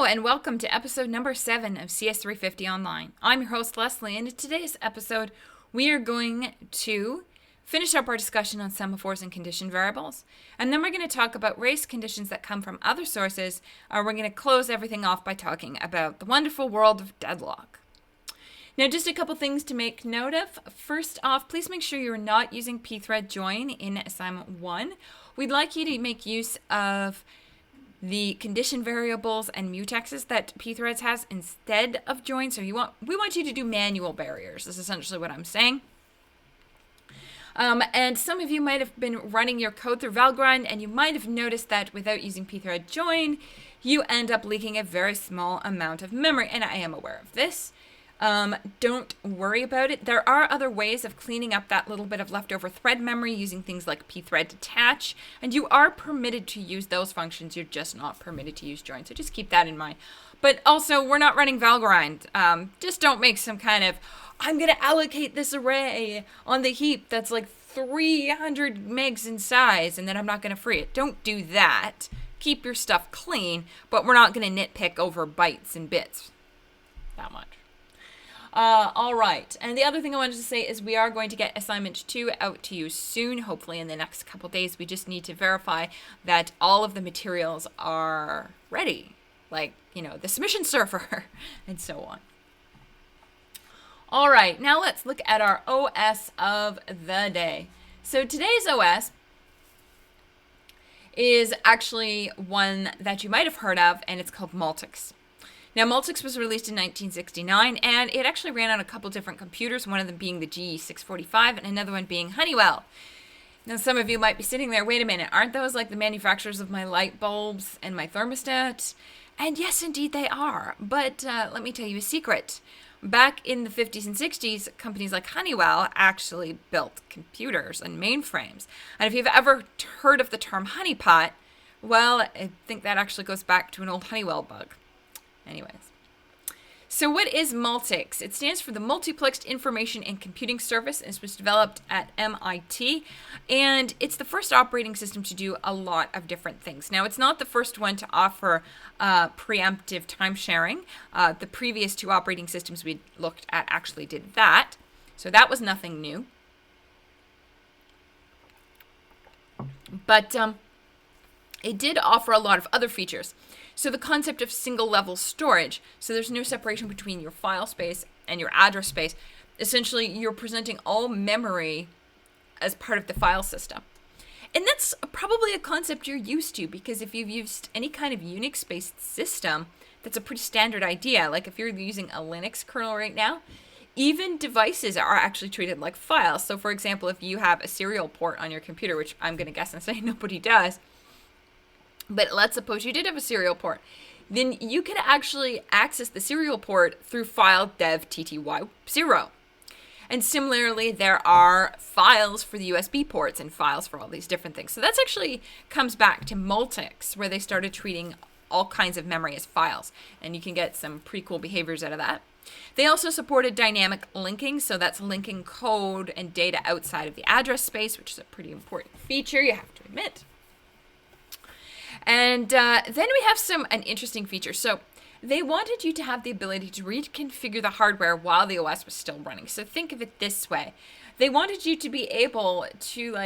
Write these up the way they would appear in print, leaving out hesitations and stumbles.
and welcome to episode number 7 of CS350 Online. I'm your host, Leslie, and in today's episode, we are going to finish up our discussion on semaphores and condition variables, and then we're going to talk about race conditions that come from other sources, and we're going to close everything off by talking about the wonderful world of deadlock. Now, just a couple things to make note of. First off, please make sure you're not using pthread join in assignment 1. We'd like you to make use of the condition variables and mutexes that pthreads has instead of join. So we want you to do manual barriers, is essentially what I'm saying. And some of you might have been running your code through Valgrind, and you might have noticed that without using pthread join, you end up leaking a very small amount of memory, and I am aware of this. Don't worry about it. There are other ways of cleaning up that little bit of leftover thread memory using things like pthread detach, and you are permitted to use those functions. You're just not permitted to use join, so just keep that in mind. But also, we're not running Valgrind. Just don't make some kind of, I'm going to allocate this array on the heap that's like 300 megs in size, and then I'm not going to free it. Don't do that. Keep your stuff clean, but we're not going to nitpick over bytes and bits that much. All right, and the other thing I wanted to say is we are going to get assignment 2 out to you soon, hopefully in the next couple days. We just need to verify that all of the materials are ready, like, the submission server and so on. All right, now let's look at our OS of the day. So today's OS is actually one that you might have heard of, and it's called Multics. Now, Multics was released in 1969, and it actually ran on a couple different computers, one of them being the GE645 and another one being Honeywell. Now, some of you might be sitting there, wait a minute, aren't those like the manufacturers of my light bulbs and my thermostat? And yes, indeed they are. But let me tell you a secret. Back in the 50s and 60s, companies like Honeywell actually built computers and mainframes. And if you've ever heard of the term honeypot, well, I think that actually goes back to an old Honeywell bug. Anyways, so what is Multics? It stands for the Multiplexed Information and Computing Service, and it was developed at MIT, and it's the first operating system to do a lot of different things. Now, it's not the first one to offer preemptive time sharing. The previous 2 operating systems we looked at actually did that, so that was nothing new. But it did offer a lot of other features. So the concept of single level storage, so there's no separation between your file space and your address space. Essentially, you're presenting all memory as part of the file system. And that's probably a concept you're used to, because if you've used any kind of Unix-based system, that's a pretty standard idea. Like if you're using a Linux kernel right now, even devices are actually treated like files. So for example, if you have a serial port on your computer, which I'm going to guess and say nobody does, but let's suppose you did have a serial port, then you could actually access the serial port through file dev tty0. And similarly, there are files for the USB ports and files for all these different things. So that's actually comes back to Multics, where they started treating all kinds of memory as files. And you can get some pretty cool behaviors out of that. They also supported dynamic linking, so that's linking code and data outside of the address space, which is a pretty important feature, you have to admit. And then we have an interesting feature. So they wanted you to have the ability to reconfigure the hardware while the OS was still running. So think of it this way. They wanted you to be able to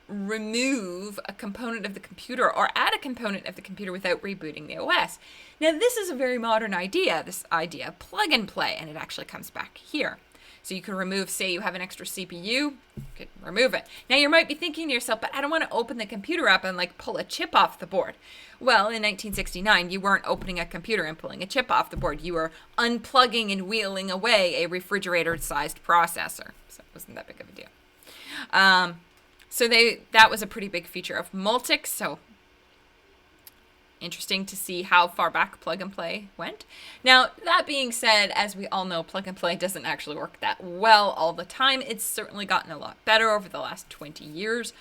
remove a component of the computer or add a component of the computer without rebooting the OS. Now, this is a very modern idea, this idea of plug and play, and it actually comes back here. So you can remove, say you have an extra CPU, you could remove it. Now you might be thinking to yourself, but I don't want to open the computer up and pull a chip off the board. Well, in 1969, you weren't opening a computer and pulling a chip off the board. You were unplugging and wheeling away a refrigerator-sized processor. So it wasn't that big of a deal. So that was a pretty big feature of Multics. So interesting to see how far back plug and play went. Now, that being said, as we all know, plug and play doesn't actually work that well all the time. It's certainly gotten a lot better over the last 20 years,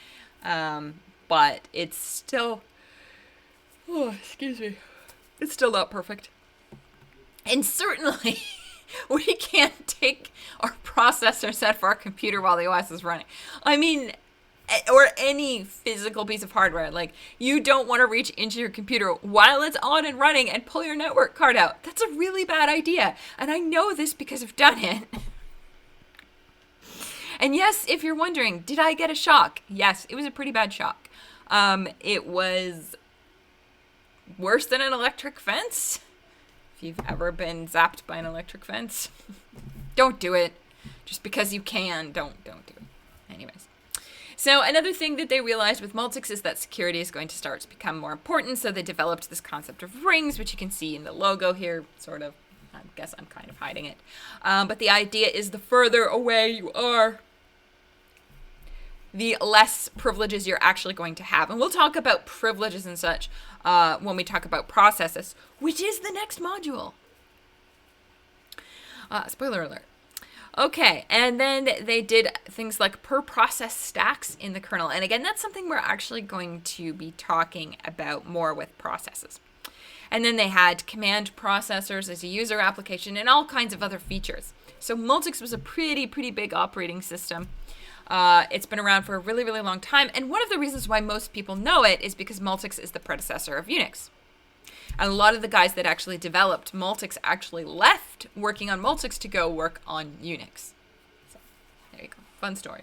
but it's still, it's still not perfect. And certainly, we can't take our processor set for our computer while the OS is running. I mean, or any physical piece of hardware. Like, you don't want to reach into your computer while it's on and running and pull your network card out. That's a really bad idea. And I know this because I've done it. And yes, if you're wondering, did I get a shock? Yes, it was a pretty bad shock. It was worse than an electric fence. If you've ever been zapped by an electric fence, don't do it. Just because you can, don't do it. Anyways. So another thing that they realized with Multics is that security is going to start to become more important. So they developed this concept of rings, which you can see in the logo here, sort of. I guess I'm kind of hiding it. But the idea is the further away you are, the less privileges you're actually going to have. And we'll talk about privileges and such when we talk about processes, which is the next module. Spoiler alert. Okay, and then they did things like per process stacks in the kernel. And again, that's something we're actually going to be talking about more with processes. And then they had command processors as a user application and all kinds of other features. So Multics was a pretty big operating system. It's been around for a really long time. And one of the reasons why most people know it is because Multics is the predecessor of Unix. And a lot of the guys that actually developed Multics actually left working on Multics to go work on Unix. So there you go. Fun story.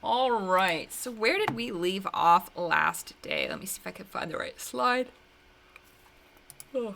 All right. So where did we leave off last day? Let me see if I can find the right slide. Oh.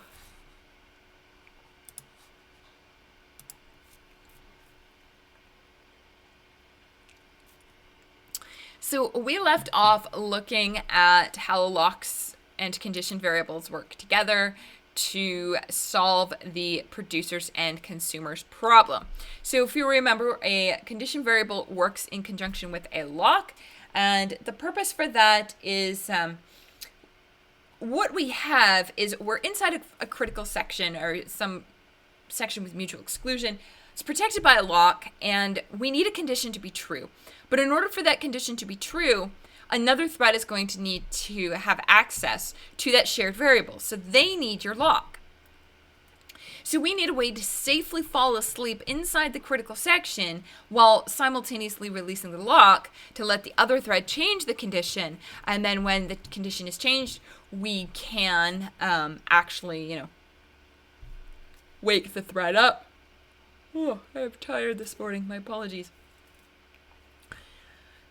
So we left off looking at how locks and condition variables work together to solve the producers and consumers problem. So if you remember, a condition variable works in conjunction with a lock, and the purpose for that is what we have is we're inside a critical section or some section with mutual exclusion. It's protected by a lock, and we need a condition to be true. But in order for that condition to be true, another thread is going to need to have access to that shared variable. So they need your lock. So we need a way to safely fall asleep inside the critical section while simultaneously releasing the lock to let the other thread change the condition. And then when the condition is changed, we can actually, wake the thread up. Oh, I'm tired this morning. My apologies.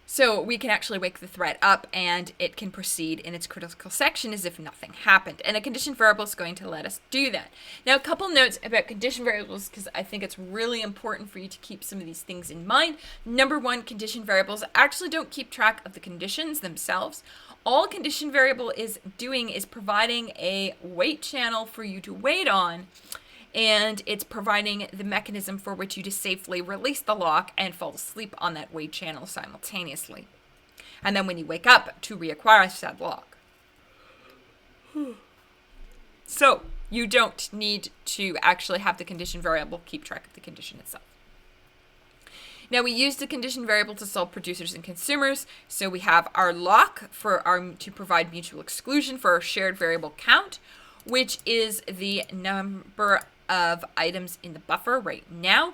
So we can actually wake the thread up and it can proceed in its critical section as if nothing happened. And a condition variable is going to let us do that. Now, a couple notes about condition variables, because I think it's really important for you to keep some of these things in mind. Number one, condition variables actually don't keep track of the conditions themselves. All condition variable is doing is providing a wait channel for you to wait on, and it's providing the mechanism for which you to safely release the lock and fall asleep on that wait channel simultaneously. And then when you wake up, to reacquire said lock. So you don't need to actually have the condition variable keep track of the condition itself. Now we use the condition variable to solve producers and consumers. So we have our lock to provide mutual exclusion for our shared variable count, which is the number of items in the buffer right now.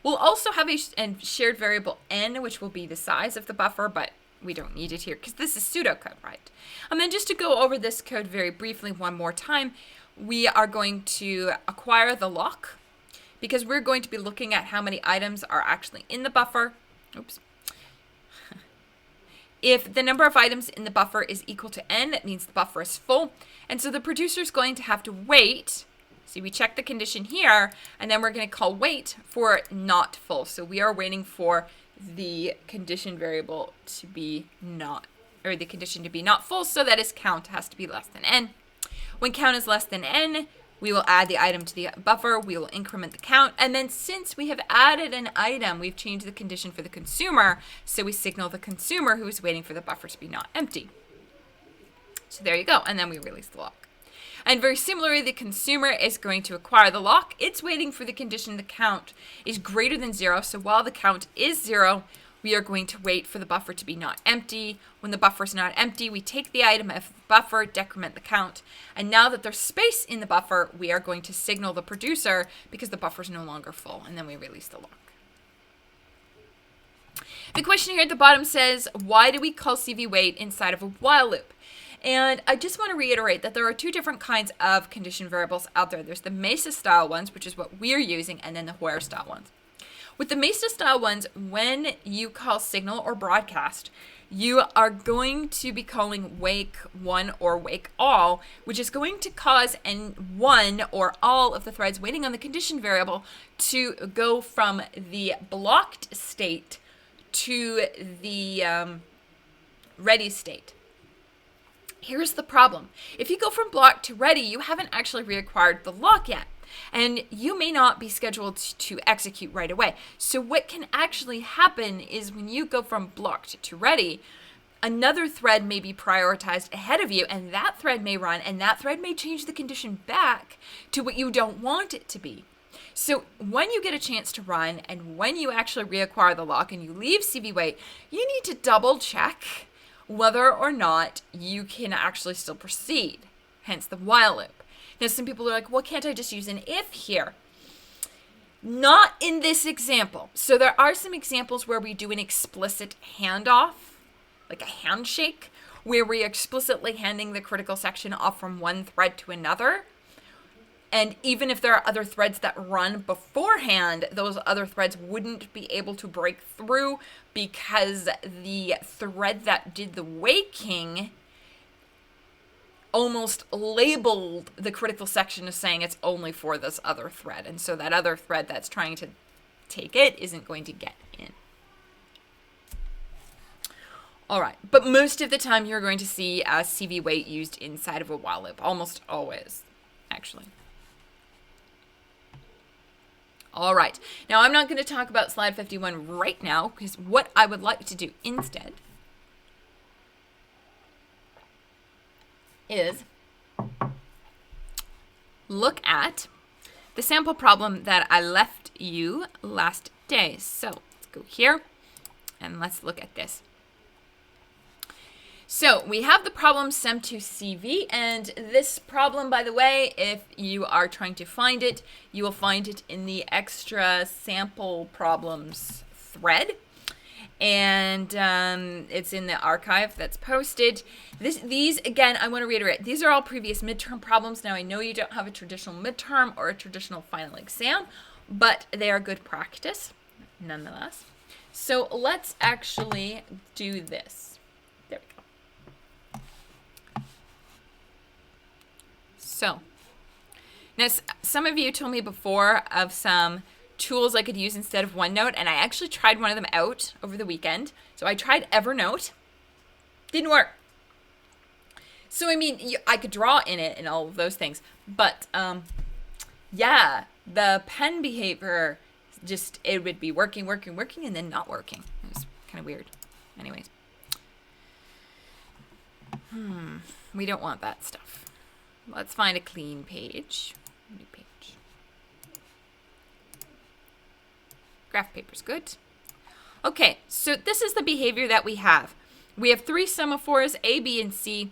We'll also have a shared variable n, which will be the size of the buffer, but we don't need it here because this is pseudocode, right? And then just to go over this code very briefly one more time, we are going to acquire the lock because we're going to be looking at how many items are actually in the buffer. Oops. If the number of items in the buffer is equal to n, that means the buffer is full. And so the producer is going to have to wait. See, we check the condition here, and then we're going to call wait for not full. So we are waiting for the condition variable to be the condition to be not full, so that is count has to be less than n. When count is less than n, we will add the item to the buffer, we will increment the count, and then since we have added an item, we've changed the condition for the consumer, so we signal the consumer who is waiting for the buffer to be not empty. So there you go, and then we release the lock. And very similarly, the consumer is going to acquire the lock. It's waiting for the condition the count is greater than 0, so while the count is 0, we are going to wait for the buffer to be not empty. When the buffer is not empty, we take the item out of the buffer, decrement the count, and now that there's space in the buffer, we are going to signal the producer because the buffer is no longer full, and then we release the lock. The question here at the bottom says, why do we call CV wait inside of a while loop? And I just want to reiterate that there are two different kinds of condition variables out there. There's the Mesa style ones, which is what we're using, and then the where style ones. With the Mesa style ones, when you call signal or broadcast, you are going to be calling wake one or wake all, which is going to cause one or all of the threads waiting on the condition variable to go from the blocked state to the ready state. Here's the problem. If you go from blocked to ready, you haven't actually reacquired the lock yet, and you may not be scheduled to execute right away. So what can actually happen is when you go from blocked to ready, another thread may be prioritized ahead of you, and that thread may run, and that thread may change the condition back to what you don't want it to be. So when you get a chance to run, and when you actually reacquire the lock and you leave CV wait, you need to double check whether or not you can actually still proceed, hence the while loop. Now, some people are like, well, can't I just use an if here? Not in this example. So there are some examples where we do an explicit handoff, like a handshake, where we're explicitly handing the critical section off from one thread to another. And even if there are other threads that run beforehand, those other threads wouldn't be able to break through because the thread that did the waking almost labeled the critical section as saying it's only for this other thread. And so that other thread that's trying to take it isn't going to get in. All right, but most of the time you're going to see a CV wait used inside of a while loop, almost always, actually. All right, now I'm not going to talk about slide 51 right now, because what I would like to do instead is look at the sample problem that I left you last day. So let's go here and let's look at this. So we have the problem SEM2CV, and this problem, by the way, if you are trying to find it, you will find it in the extra sample problems thread, and it's in the archive that's posted. These, again, I want to reiterate, these are all previous midterm problems. Now, I know you don't have a traditional midterm or a traditional final exam, but they are good practice nonetheless. So let's actually do this. There we go. So, now some of you told me before of some tools I could use instead of OneNote, and I actually tried one of them out over the weekend. So I tried Evernote. Didn't work. So, I mean, I could draw in it and all of those things, but yeah, the pen behavior, just, it would be working, and then not working. It was kind of weird. Anyways. We don't want that stuff. Let's find a clean page. New page. Graph paper's good. Okay, so this is the behavior that we have. We have three semaphores, A, B, and C.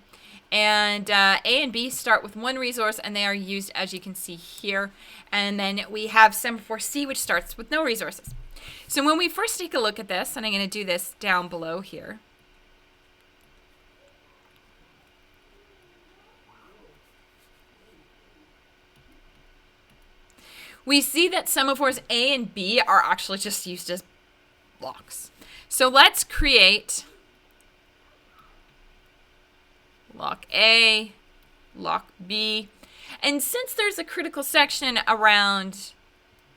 And A and B start with one resource, and they are used, as you can see here. And then we have semaphore C, which starts with no resources. So when we first take a look at this, and I'm going to do this down below here. We see that semaphores A and B are actually just used as blocks. So let's create lock A, lock B. And since there's a critical section around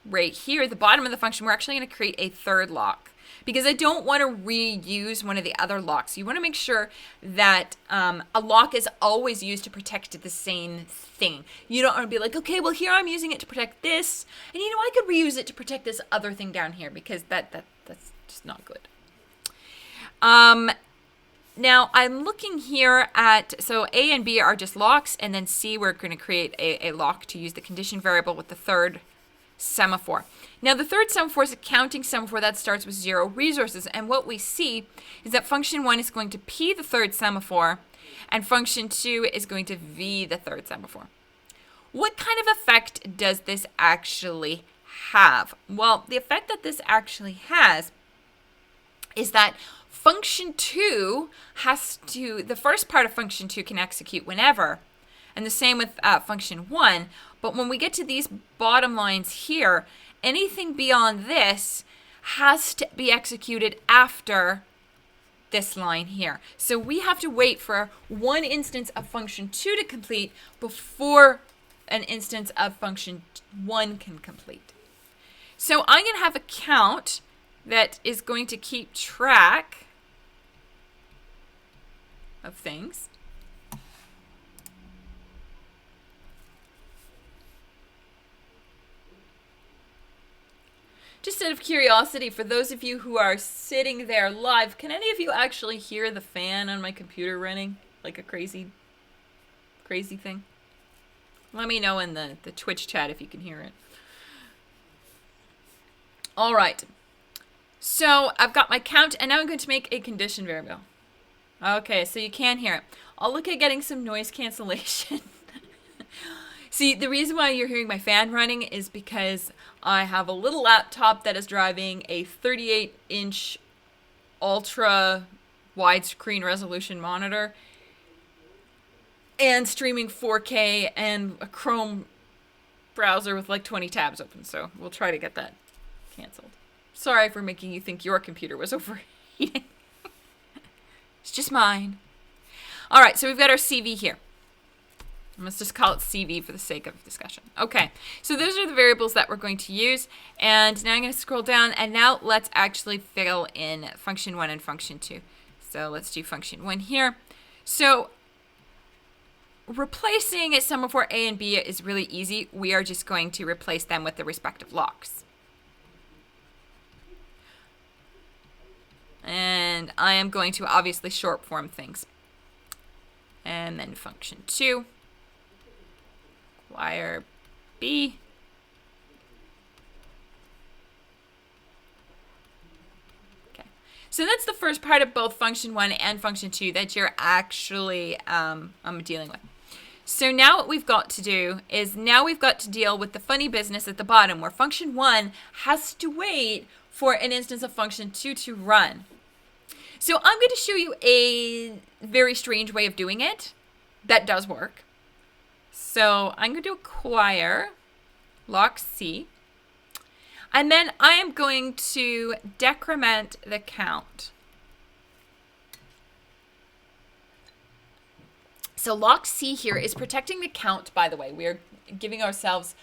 right here, the bottom of the function, we're actually going to create a third lock, because I don't want to reuse one of the other locks. You want to make sure that a lock is always used to protect the same thing. You don't want to be like, okay, well, here I'm using it to protect this, and you know, I could reuse it to protect this other thing down here, because that's just not good. Now I'm looking here at, so A and B are just locks, and then C, we're going to create a lock to use the condition variable with the third semaphore. Now the third semaphore is a counting semaphore that starts with 0 resources, and what we see is that function 1 is going to P the third semaphore, and function 2 is going to V the third semaphore. What kind of effect does this actually have? Well, the effect that this actually has is that function 2 the first part of function 2 can execute whenever, and the same with function 1, but when we get to these bottom lines here, anything beyond this has to be executed after this line here. So we have to wait for one instance of function 2 to complete before an instance of function 1 can complete. So I'm going to have a count that is going to keep track of things. Just out of curiosity, for those of you who are sitting there live, can any of you actually hear the fan on my computer running like a crazy thing? Let me know in the Twitch chat if you can hear it. All right. So I've got my count, and now I'm going to make a condition variable. Okay, so you can hear it. I'll look at getting some noise cancellation. See, the reason why you're hearing my fan running is because I have a little laptop that is driving a 38-inch ultra widescreen resolution monitor and streaming 4K and a Chrome browser with like 20 tabs open. So we'll try to get that canceled. Sorry for making you think your computer was overheating. It's just mine. All right, so we've got our CV here. Let's just call it CV for the sake of discussion. Okay, so those are the variables that we're going to use. And now I'm going to scroll down, and now let's actually fill in function 1 and function 2. So let's do function 1 here. So replacing semaphore A and B is really easy. We are just going to replace them with the respective locks. And I am going to obviously short form things. And then function 2. Wire B. Okay. So that's the first part of both function 1 and function 2 that you're actually dealing with. So now what we've got to do is now we've got to deal with the funny business at the bottom where function 1 has to wait for an instance of function 2 to run. So I'm going to show you a very strange way of doing it that does work. So I'm going to acquire lock C, and then I am going to decrement the count. So lock C here is protecting the count, by the way. We are giving ourselves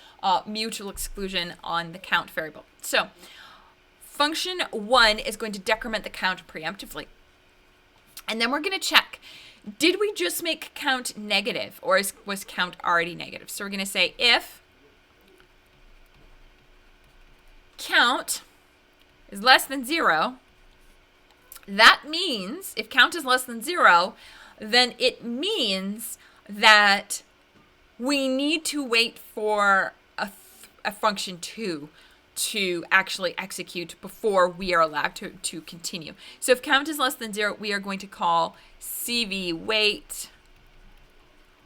mutual exclusion on the count variable. So function 1 is going to decrement the count preemptively. And then we're going to check, did we just make count negative, or was count already negative? So we're going to say if count is less than 0, that means, if count is less than 0, then it means that we need to wait for a function 2 to actually execute before we are allowed to continue. So if count is less than 0, we are going to call CV wait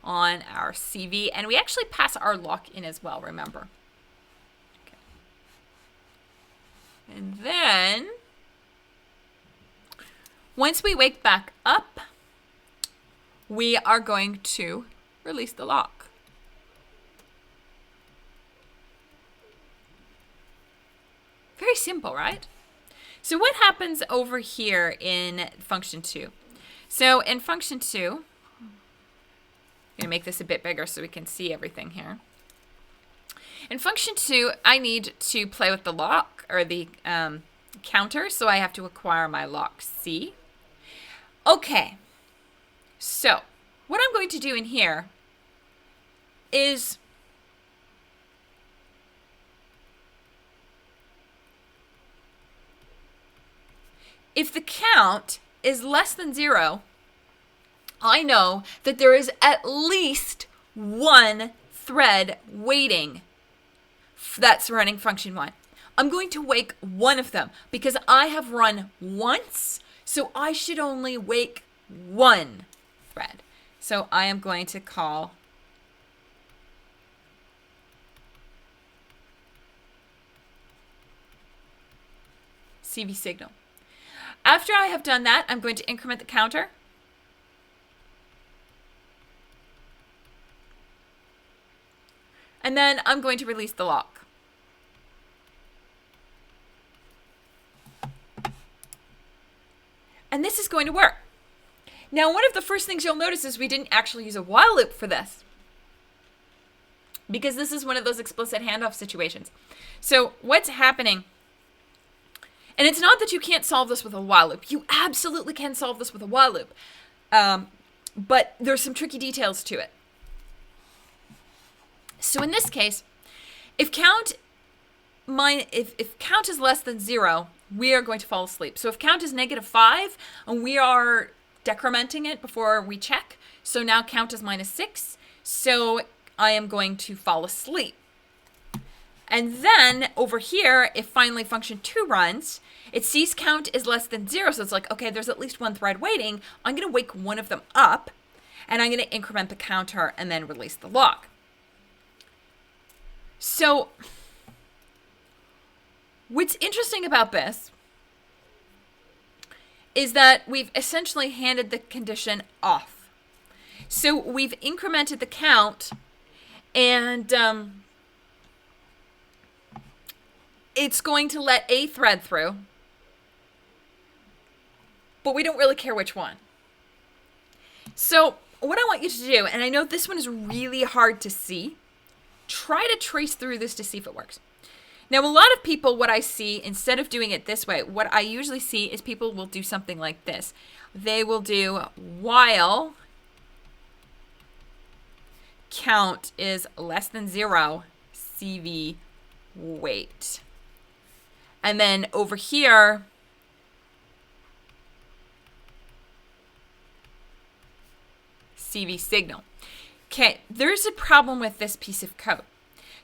on our CV, and we actually pass our lock in as well, remember. Okay. And then once we wake back up, we are going to release the lock. Very simple, right? So what happens over here in function 2? So in function 2, I'm going to make this a bit bigger so we can see everything here. In function 2, I need to play with the lock, or the counter, so I have to acquire my lock C. Okay, so what I'm going to do in here is if the count is less than 0, I know that there is at least one thread waiting that's running function 1. I'm going to wake one of them because I have run once, so I should only wake one thread. So I am going to call CV signal. After I have done that, I'm going to increment the counter. And then I'm going to release the lock. And this is going to work. Now, one of the first things you'll notice is we didn't actually use a while loop for this, because this is one of those explicit handoff situations. So what's happening, and it's not that you can't solve this with a while loop. You absolutely can solve this with a while loop. But there's some tricky details to it. So in this case, if count is less than 0, we are going to fall asleep. So if count is -5 and we are decrementing it before we check, so now count is -6, so I am going to fall asleep. And then over here, if finally function 2 runs, it sees count is less than 0, so it's like, okay, there's at least one thread waiting. I'm going to wake one of them up, and I'm going to increment the counter and then release the lock. So what's interesting about this is that we've essentially handed the condition off. So we've incremented the count, and it's going to let a thread through, but we don't really care which one. So what I want you to do, and I know this one is really hard to see, try to trace through this to see if it works. Now, a lot of people, what I see, instead of doing it this way, what I usually see is people will do something like this. They will do while count is less than 0, CV wait. And then over here, CV signal. Okay, there's a problem with this piece of code.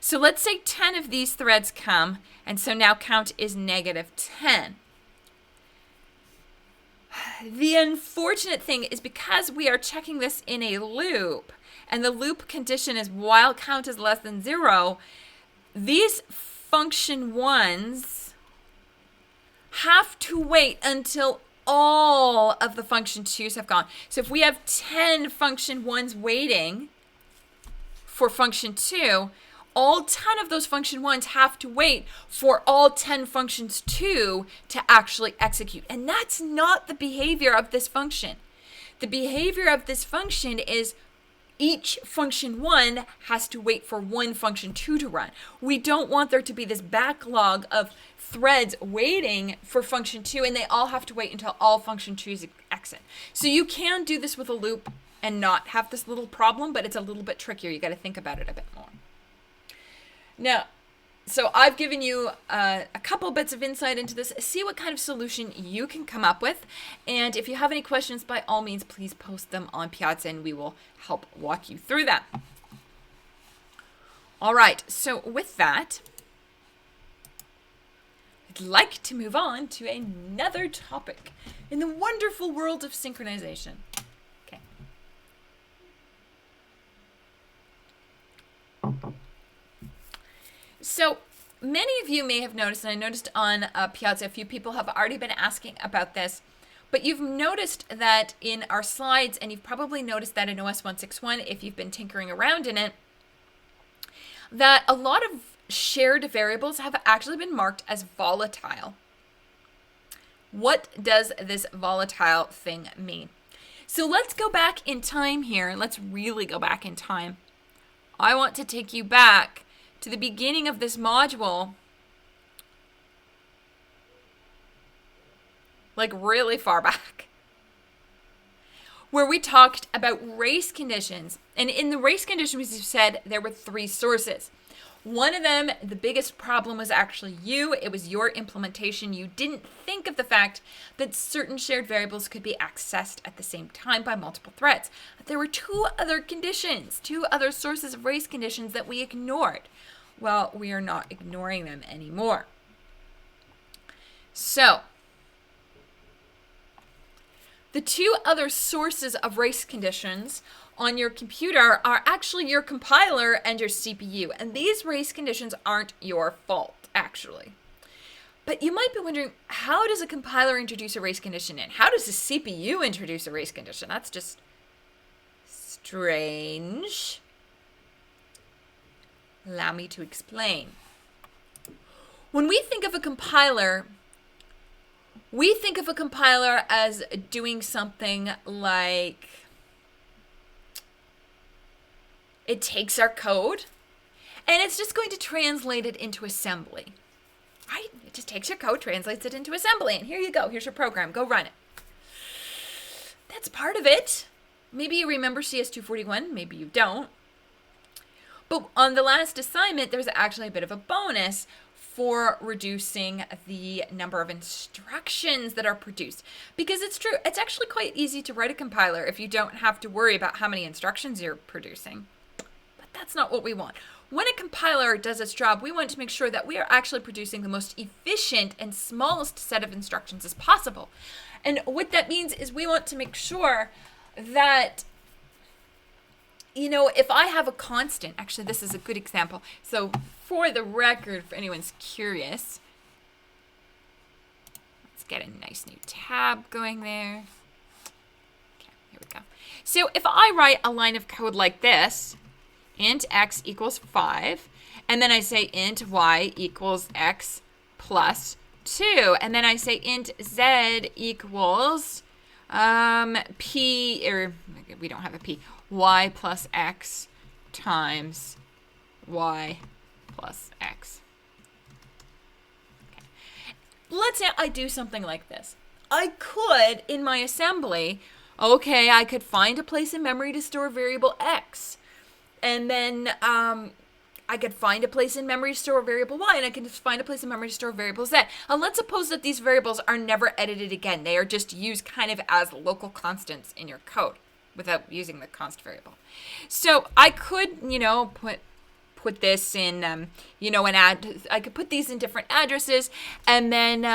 So let's say 10 of these threads come, and so now count is -10. The unfortunate thing is because we are checking this in a loop, and the loop condition is while count is less than 0, these function ones have to wait until all of the function 2s have gone. So if we have 10 function 1s waiting for function 2, all 10 of those function 1s have to wait for all 10 functions 2 to actually execute. And that's not the behavior of this function. The behavior of this function is each function 1 has to wait for one function 2 to run. We don't want there to be this backlog of threads waiting for function 2, and they all have to wait until all function 2s exit. So you can do this with a loop and not have this little problem, but it's a little bit trickier. You got to think about it a bit more. Now, so I've given you a couple bits of insight into this. See what kind of solution you can come up with. And if you have any questions, by all means, please post them on Piazza and we will help walk you through that. All right, so with that, I'd like to move on to another topic in the wonderful world of synchronization. Okay. So many of you may have noticed, and I noticed on Piazza, a few people have already been asking about this, but you've noticed that in our slides, and you've probably noticed that in OS 161, if you've been tinkering around in it, that a lot of shared variables have actually been marked as volatile. What does this volatile thing mean? So let's go back in time here. Let's really go back in time. I want to take you back to the beginning of this module, like really far back, where we talked about race conditions. And in the race conditions, we said there were 3 sources. One of them, the biggest problem was actually you. It was your implementation. You didn't think of the fact that certain shared variables could be accessed at the same time by multiple threads. There were 2 other conditions, 2 other sources of race conditions that we ignored. Well, we are not ignoring them anymore. So, the 2 other sources of race conditions on your computer are actually your compiler and your CPU. And these race conditions aren't your fault, actually. But you might be wondering, how does a compiler introduce a race condition in? How does the CPU introduce a race condition? That's just strange. Allow me to explain. When we think of a compiler, we think of a compiler as doing something like it takes our code and it's just going to translate it into assembly, right? It just takes your code, translates it into assembly, and here you go. Here's your program. Go run it. That's part of it. Maybe you remember CS251. Maybe you don't. But on the last assignment, there was actually a bit of a bonus for reducing the number of instructions that are produced. Because it's true, it's actually quite easy to write a compiler if you don't have to worry about how many instructions you're producing. But that's not what we want. When a compiler does its job, we want to make sure that we are actually producing the most efficient and smallest set of instructions as possible. And what that means is we want to make sure that, you know, if I have a constant, actually this is a good example. So for the record, if anyone's curious, let's get a nice new tab going there. Okay, here we go. So if I write a line of code like this, int x equals 5, and then I say int y equals x plus 2, and then I say int z equals p, or we don't have a p, y plus x times y plus x. Okay. Let's say I do something like this. I could, in my assembly, okay, I could find a place in memory to store variable x. And then I could find a place in memory to store variable y, and I can just find a place in memory to store variable z. And let's suppose that these variables are never edited again. They are just used kind of as local constants in your code without using the const variable. So I could, you know, put this in, you know, I could put these in different addresses, and then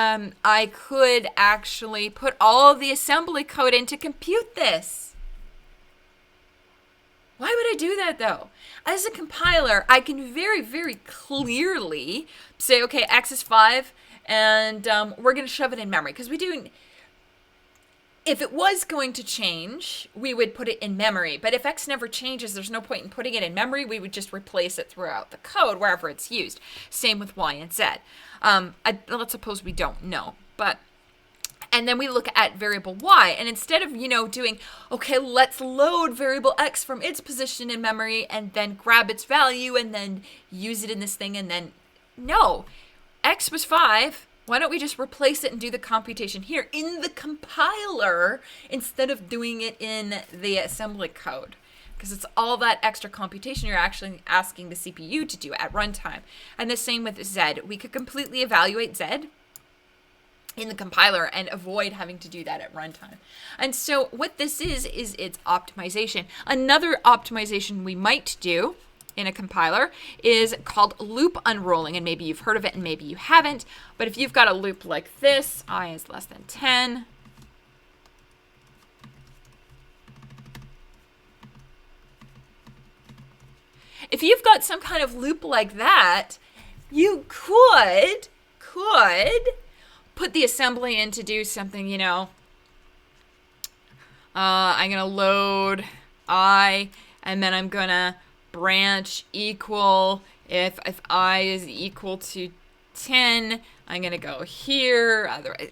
I could actually put all of the assembly code in to compute this. Why would I do that, though? As a compiler, I can very, very clearly say, okay, x is 5, and we're going to shove it in memory. Because we do, if it was going to change, we would put it in memory. But if x never changes, there's no point in putting it in memory. We would just replace it throughout the code, wherever it's used. Same with y and z. Let's suppose we don't know. And then we look at variable y, and instead of, you know, doing, okay, let's load variable x from its position in memory and then grab its value and then use it in this thing, and then, no, x was 5. Why don't we just replace it and do the computation here in the compiler instead of doing it in the assembly code? Because it's all that extra computation you're actually asking the CPU to do at runtime. And the same with z. We could completely evaluate z in the compiler and avoid having to do that at runtime. And so what this is it's optimization. Another optimization we might do in a compiler is called loop unrolling, and maybe you've heard of it and maybe you haven't, but if you've got a loop like this, I is less than 10, if you've got some kind of loop like that, you could put the assembly in to do something, you know, I'm going to load I, and then I'm going to branch equal, if I is equal to 10, I'm going to go here. Otherwise,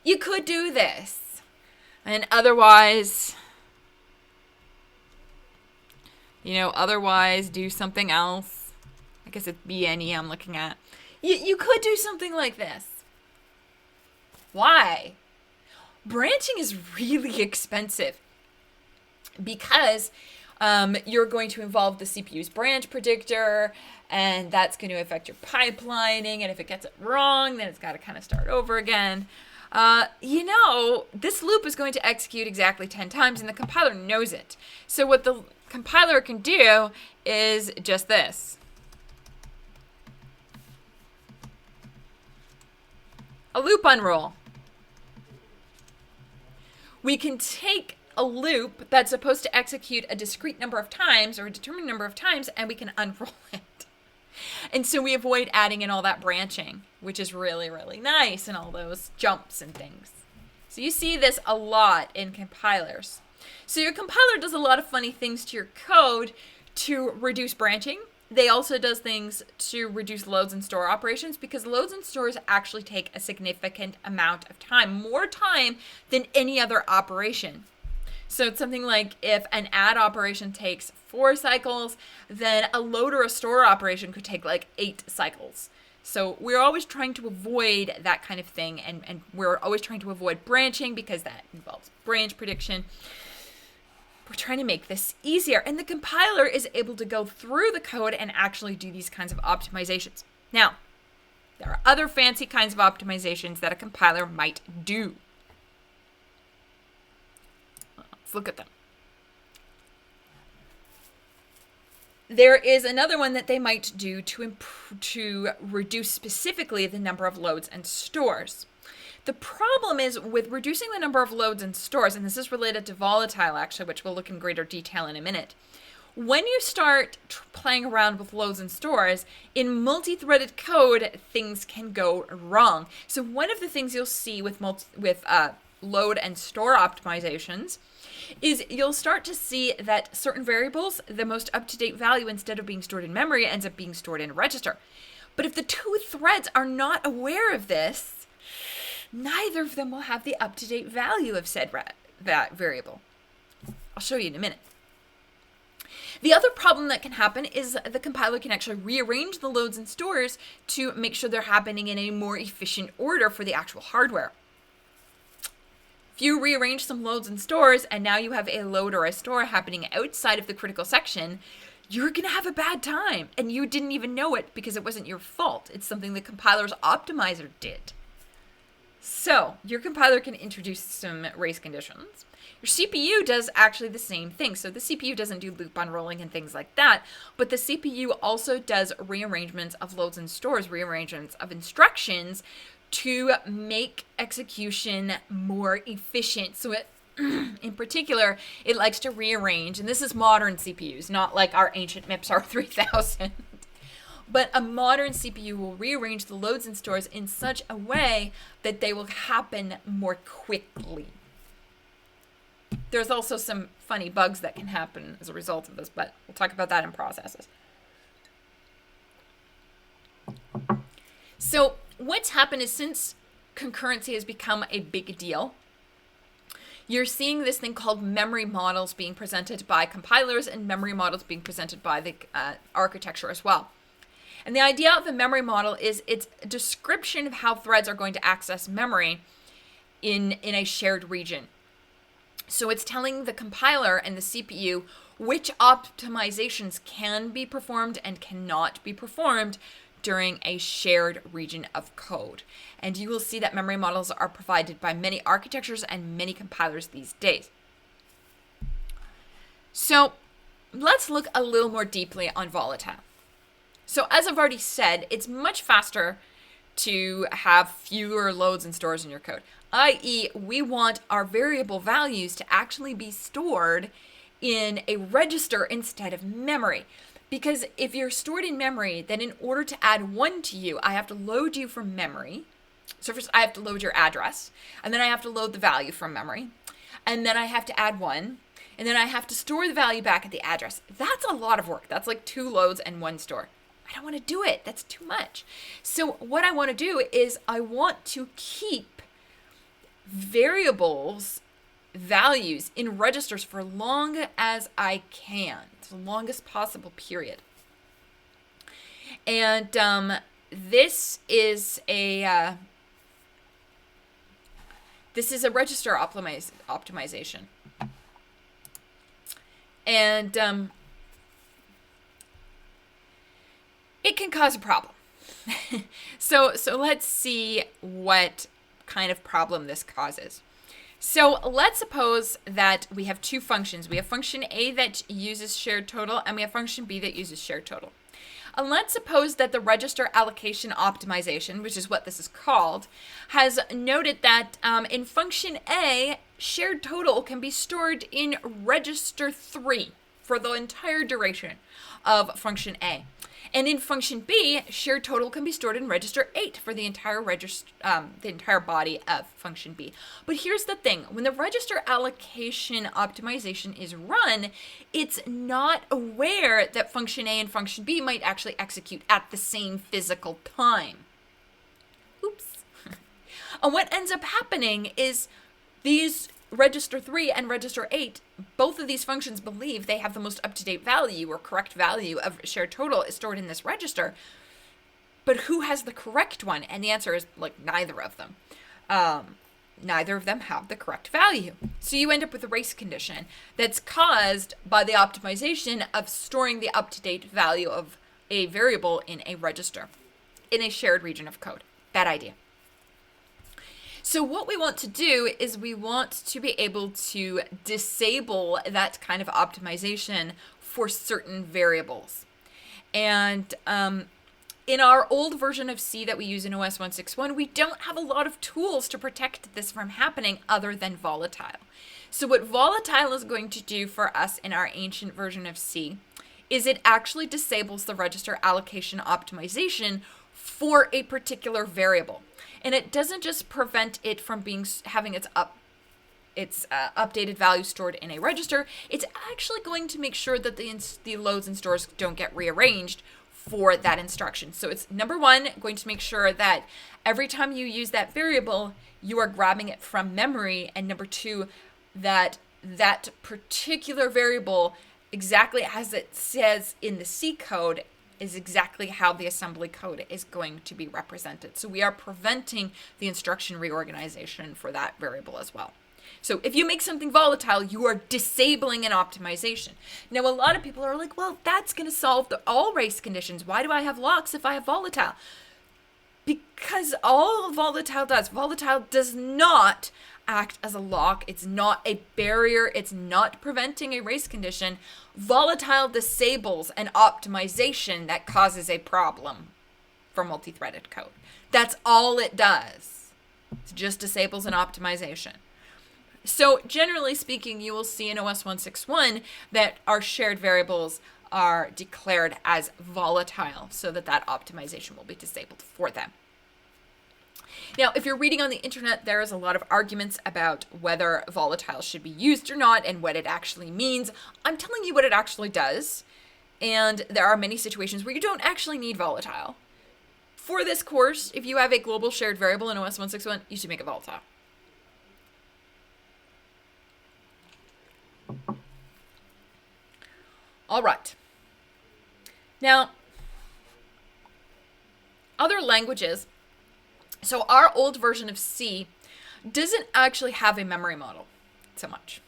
you could do this. And otherwise, you know, otherwise do something else. I guess it's BNE I'm looking at. You could do something like this. Why? Branching is really expensive because you're going to involve the CPU's branch predictor, and that's going to affect your pipelining, and if it gets it wrong, then it's got to kind of start over again. You know, this loop is going to execute exactly 10 times, and the compiler knows it. So what the compiler can do is just this. A loop unroll. We can take a loop that's supposed to execute a discrete number of times or a determined number of times, and we can unroll it. And so we avoid adding in all that branching, which is really, really nice, and all those jumps and things. So you see this a lot in compilers. So your compiler does a lot of funny things to your code to reduce branching. They also does things to reduce loads and store operations, because loads and stores actually take a significant amount of time, more time than any other operation. So it's something like if an add operation takes 4 cycles, then a load or a store operation could take like 8 cycles. So we're always trying to avoid that kind of thing, and we're always trying to avoid branching because that involves branch prediction. We're trying to make this easier, and the compiler is able to go through the code and actually do these kinds of optimizations. Now, there are other fancy kinds of optimizations that a compiler might do. Let's look at them. There is another one that they might do to reduce specifically the number of loads and stores. The problem is with reducing the number of loads and stores, and this is related to Volatile actually, which we'll look in greater detail in a minute. When you start playing around with loads and stores, in multi-threaded code, things can go wrong. So one of the things you'll see with load and store optimizations is you'll start to see that certain variables, the most up-to-date value, instead of being stored in memory, ends up being stored in a register. But if the two threads are not aware of this, neither of them will have the up-to-date value of said variable. I'll show you in a minute. The other problem that can happen is the compiler can actually rearrange the loads and stores to make sure they're happening in a more efficient order for the actual hardware. If you rearrange some loads and stores and now you have a load or a store happening outside of the critical section, you're going to have a bad time, and you didn't even know it because it wasn't your fault. It's something the compiler's optimizer did. So your compiler can introduce some race conditions. Your CPU does actually the same thing. So the CPU doesn't do loop unrolling and things like that, but the CPU also does rearrangements of loads and stores, rearrangements of instructions to make execution more efficient. So it, in particular, it likes to rearrange, and this is modern CPUs, not like our ancient MIPS R3000. But a modern CPU will rearrange the loads and stores in such a way that they will happen more quickly. There's also some funny bugs that can happen as a result of this, but we'll talk about that in processes. So what's happened is, since concurrency has become a big deal, you're seeing this thing called memory models being presented by compilers and memory models being presented by the architecture as well. And the idea of a memory model is it's a description of how threads are going to access memory in a shared region. So it's telling the compiler and the CPU which optimizations can be performed and cannot be performed during a shared region of code. And you will see that memory models are provided by many architectures and many compilers these days. So let's look a little more deeply on Volatile. So as I've already said, it's much faster to have fewer loads and stores in your code, i.e. we want our variable values to actually be stored in a register instead of memory. Because if you're stored in memory, then in order to add 1 to you, I have to load you from memory. So first I have to load your address, and then I have to load the value from memory, and then I have to add 1, and then I have to store the value back at the address. That's a lot of work. That's like 2 loads and 1 store. I don't want to do it. That's too much. So what I want to do is I want to keep variables values in registers for long as I can, the longest possible period. And this is a register optimization, and it can cause a problem. So let's see what kind of problem this causes. So let's suppose that we have 2 functions. We have function A that uses shared total, and we have function B that uses shared total. And let's suppose that the register allocation optimization, which is what this is called, has noted that in function A, shared total can be stored in register 3. for the entire duration of function A. And in function B, shared total can be stored in register 8 for the entire body of function B. But here's the thing. When the register allocation optimization is run, it's not aware that function A and function B might actually execute at the same physical time. Oops. And what ends up happening is these register 3 and register 8, both of these functions believe they have the most up-to-date value or correct value of shared total is stored in this register. But who has the correct one? And the answer is like neither of them. Neither of them have the correct value. So you end up with a race condition that's caused by the optimization of storing the up-to-date value of a variable in a register in a shared region of code. Bad idea. So what we want to do is we want to be able to disable that kind of optimization for certain variables. And in our old version of C that we use in OS 161, we don't have a lot of tools to protect this from happening other than Volatile. So what Volatile is going to do for us in our ancient version of C is it actually disables the register allocation optimization for a particular variable. And it doesn't just prevent it from having its updated value stored in a register. It's actually going to make sure that the loads and stores don't get rearranged for that instruction. So it's number one, going to make sure that every time you use that variable, you are grabbing it from memory. And number two, that that particular variable, exactly as it says in the C code, is exactly how the assembly code is going to be represented. So we are preventing the instruction reorganization for that variable as well. So if you make something volatile, you are disabling an optimization. Now, a lot of people are like, well, that's going to solve all race conditions. Why do I have locks if I have volatile? Because all volatile does not act as a lock. It's not a barrier. It's not preventing a race condition. Volatile disables an optimization that causes a problem for multi-threaded code. That's all it does. It just disables an optimization. So generally speaking, you will see in OS 161 that our shared variables are declared as volatile so that that optimization will be disabled for them. Now, if you're reading on the internet, there is a lot of arguments about whether volatile should be used or not and what it actually means. I'm telling you what it actually does, and there are many situations where you don't actually need volatile. For this course, if you have a global shared variable in OS 161, you should make it volatile. All right. Now, other languages. So our old version of C doesn't actually have a memory model so much.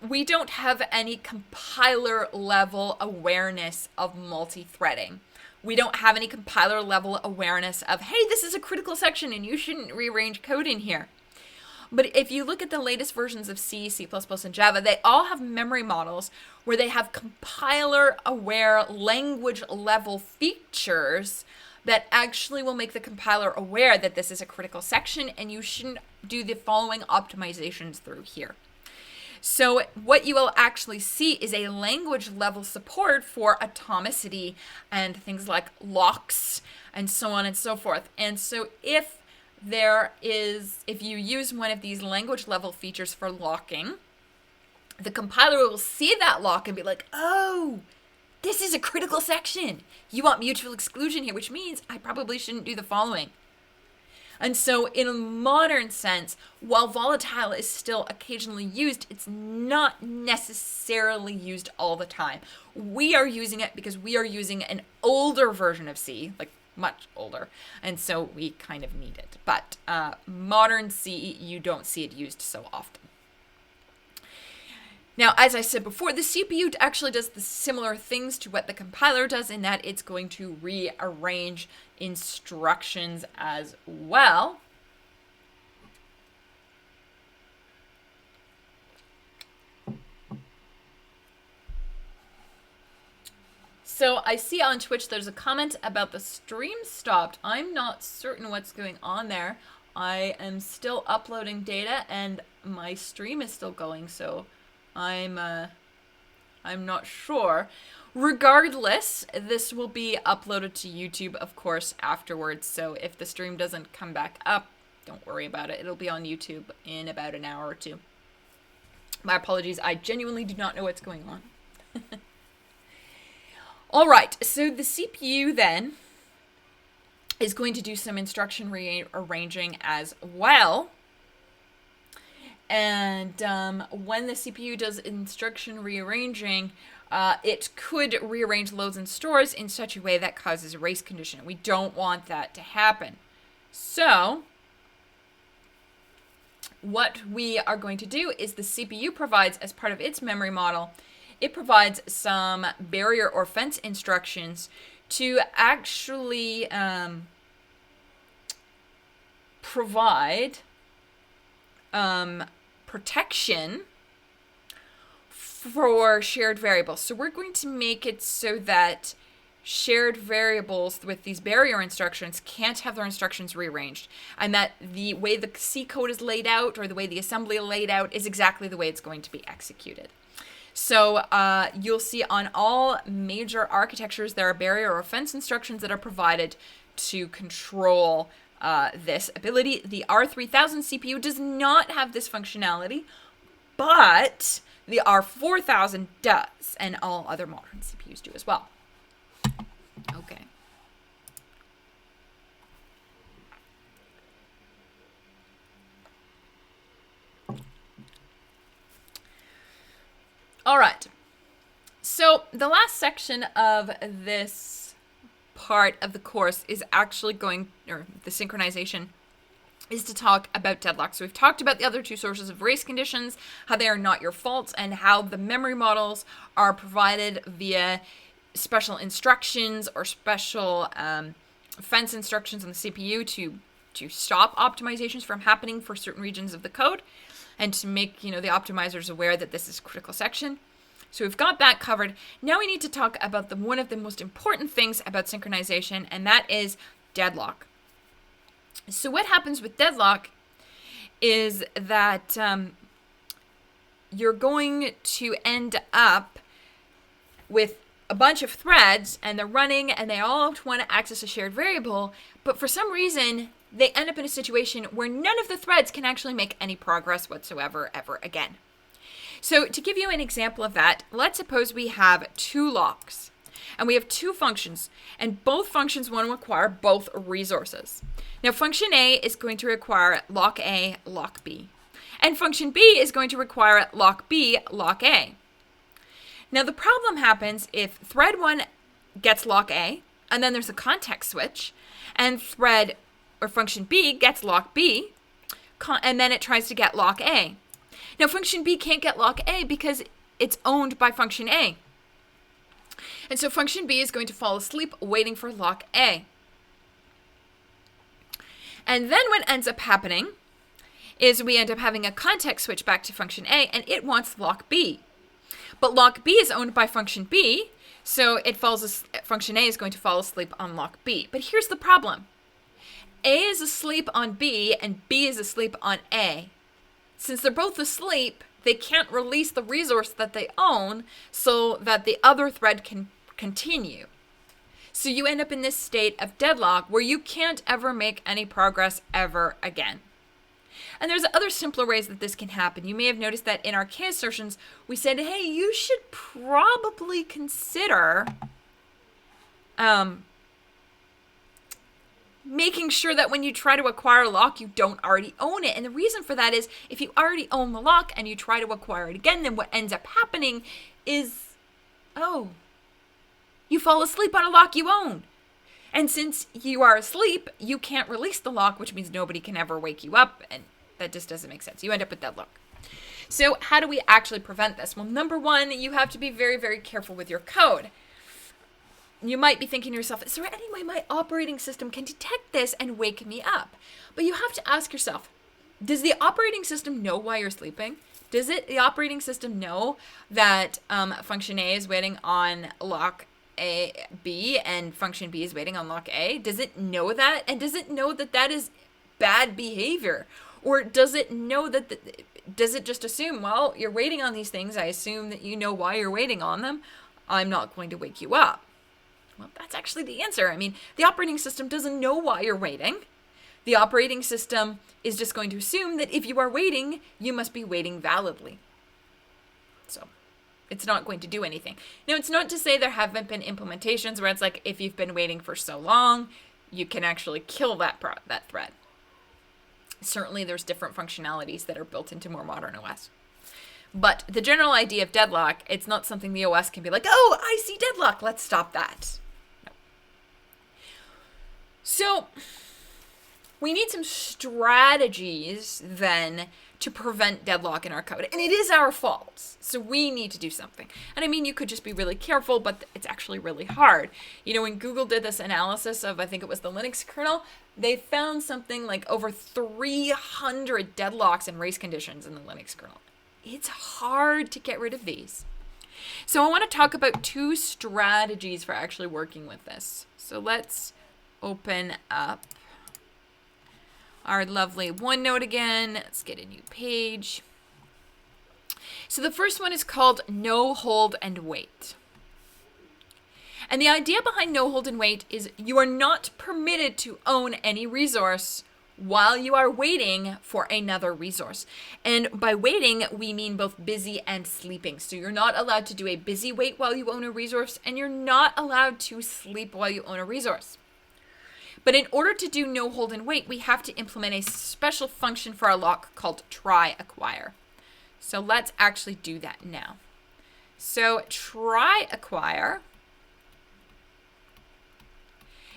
We don't have any compiler level awareness of multi-threading. We don't have any compiler level awareness of, hey, this is a critical section and you shouldn't rearrange code in here. But if you look at the latest versions of C, C++, and Java, they all have memory models where they have compiler-aware language-level features that actually will make the compiler aware that this is a critical section and you shouldn't do the following optimizations through here. So what you will actually see is a language-level support for atomicity and things like locks and so on and so forth. And so if you use one of these language level features for locking, the compiler will see that lock and be like, oh, this is a critical section. You want mutual exclusion here, which means I probably shouldn't do the following. And so in a modern sense, while volatile is still occasionally used, it's not necessarily used all the time. We are using it because we are using an older version of C, like much older, and so we kind of need it. But modern C, you don't see it used so often. Now, as I said before, the CPU actually does the similar things to what the compiler does in that it's going to rearrange instructions as well. So I see on Twitch there's a comment about the stream stopped. I'm not certain what's going on there. I am still uploading data and my stream is still going, so I'm not sure. Regardless, this will be uploaded to YouTube, of course, afterwards. So if the stream doesn't come back up, don't worry about it. It'll be on YouTube in about an hour or two. My apologies. I genuinely do not know what's going on. All right. So the CPU then is going to do some instruction rearranging as well. And when the CPU does instruction rearranging, it could rearrange loads and stores in such a way that causes a race condition. We don't want that to happen. So what we are going to do is the CPU provides, as part of its memory model, it provides some barrier or fence instructions to actually provide protection for shared variables. So we're going to make it so that shared variables with these barrier instructions can't have their instructions rearranged, and that the way the C code is laid out, or the way the assembly is laid out, is exactly the way it's going to be executed. So you'll see on all major architectures there are barrier or fence instructions that are provided to control this ability. The R3000 CPU does not have this functionality, but the R4000 does, and all other modern CPUs do as well. Okay. All right. So the last section of this part of the course is actually going, or the synchronization, is to talk about deadlock. So we've talked about the other two sources of race conditions, how they are not your fault, and how the memory models are provided via special instructions or special fence instructions on the CPU to stop optimizations from happening for certain regions of the code, and to make, the optimizers aware that this is a critical section. So we've got that covered. Now we need to talk about one of the most important things about synchronization, and that is deadlock. So what happens with deadlock is that you're going to end up with a bunch of threads, and they're running, and they all want to access a shared variable, but for some reason, they end up in a situation where none of the threads can actually make any progress whatsoever ever again. So to give you an example of that, let's suppose we have two locks, and we have two functions, and both functions want to acquire both resources. Now, function A is going to require lock A, lock B, and function B is going to require lock B, lock A. Now, the problem happens if thread 1 gets lock A, and then there's a context switch, and thread or function B gets lock B, and then it tries to get lock A. Now, function B can't get lock A because it's owned by function A. And so function B is going to fall asleep waiting for lock A. And then what ends up happening is we end up having a context switch back to function A, and it wants lock B. But lock B is owned by function B, so function A is going to fall asleep on lock B. But here's the problem. A is asleep on B, and B is asleep on A. Since they're both asleep, they can't release the resource that they own so that the other thread can continue. So you end up in this state of deadlock where you can't ever make any progress ever again. And there's other simpler ways that this can happen. You may have noticed that in our k-assertions, we said, hey, you should probably consider making sure that when you try to acquire a lock, you don't already own it. And the reason for that is if you already own the lock and you try to acquire it again, then what ends up happening is, you fall asleep on a lock you own. And since you are asleep, you can't release the lock, which means nobody can ever wake you up, and that just doesn't make sense. You end up with deadlock. So how do we actually prevent this? Well, number one, you have to be very, very careful with your code. You might be thinking to yourself, is there any way my operating system can detect this and wake me up? But you have to ask yourself, does the operating system know why you're sleeping? Does the operating system know that function A is waiting on lock B and function B is waiting on lock A? Does it know that? And does it know that that is bad behavior? Or does it know that, does it just assume, well, you're waiting on these things, I assume that you know why you're waiting on them, I'm not going to wake you up? Well, that's actually the answer. I mean, the operating system doesn't know why you're waiting. The operating system is just going to assume that if you are waiting, you must be waiting validly. So it's not going to do anything. Now, it's not to say there haven't been implementations where it's like, if you've been waiting for so long, you can actually kill that thread. Certainly, there's different functionalities that are built into more modern OS. But the general idea of deadlock, it's not something the OS can be like, oh, I see deadlock, let's stop that. No. So we need some strategies then to prevent deadlock in our code. And it is our fault. So we need to do something. And I mean, you could just be really careful, but it's actually really hard. You know, when Google did this analysis of, I think it was the Linux kernel, they found something like over 300 deadlocks and race conditions in the Linux kernel. It's hard to get rid of these. So I want to talk about 2 strategies for actually working with this. So let's open up our lovely OneNote again. Let's get a new page. So the first one is called no hold and wait. And the idea behind no hold and wait is you are not permitted to own any resource while you are waiting for another resource. And by waiting, we mean both busy and sleeping. So you're not allowed to do a busy wait while you own a resource, and you're not allowed to sleep while you own a resource. But in order to do no hold and wait, we have to implement a special function for our lock called try acquire. So let's actually do that now. So try acquire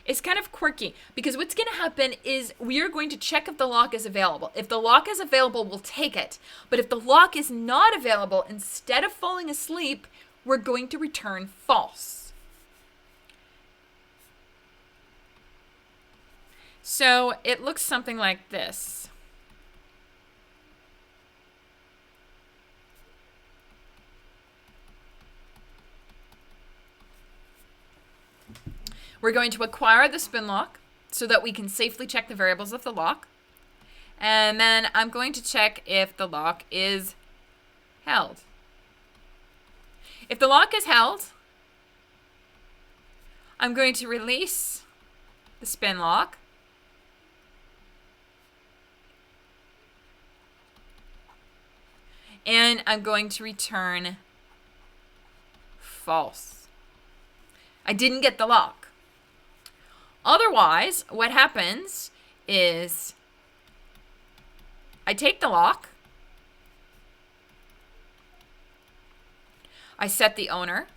is kind of quirky because what's going to happen is we are going to check if the lock is available. If the lock is available, we'll take it. But if the lock is not available, instead of falling asleep, we're going to return false. So it looks something like this. We're going to acquire the spin lock so that we can safely check the variables of the lock. And then I'm going to check if the lock is held. If the lock is held, I'm going to release the spin lock. And I'm going to return false. I didn't get the lock. Otherwise, what happens is I take the lock, I set the owner,